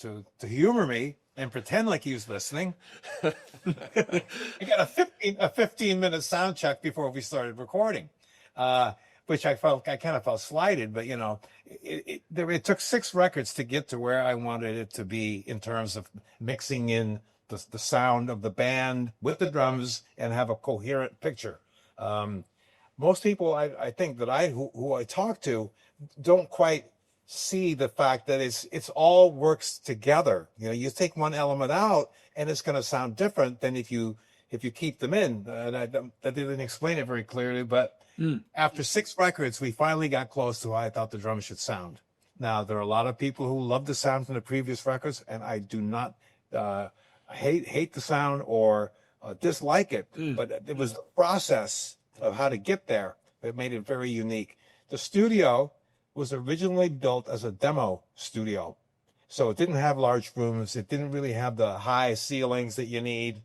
to humor me and pretend like he was listening. I got a 15-minute sound check before we started recording, which I kind of felt slighted, but it took 6 records to get to where I wanted it to be in terms of mixing in the sound of the band with the drums and have a coherent picture. Most people, I think that who I talk to don't quite see the fact that it's all works together. You take one element out and it's going to sound different than if you keep them in. And I didn't explain it very clearly, but after 6 records, we finally got close to how I thought the drums should sound. Now, there are a lot of people who love the sound from the previous records, and I do not hate the sound or dislike it, but it was the process of how to get there that made it very unique. The studio was originally built as a demo studio, so it didn't have large rooms. It didn't really have the high ceilings that you need.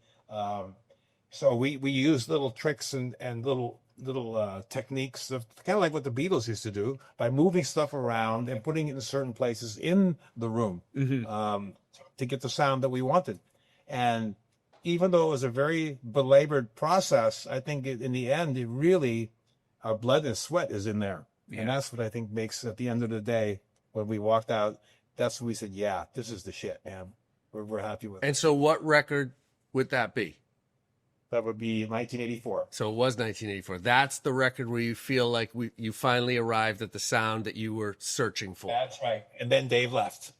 So we used little tricks and little techniques of kind of like what the Beatles used to do by moving stuff around and putting it in certain places in the room to get the sound that we wanted. And even though it was a very belabored process, I think in the end, it really, our blood and sweat is in there. Yeah. And that's what I think makes, at the end of the day, when we walked out, that's when we said, yeah, this is the shit, man. We're happy with it. And so what record would that be? That would be 1984. So it was 1984. That's the record where you feel like you finally arrived at the sound that you were searching for. That's right. And then Dave left.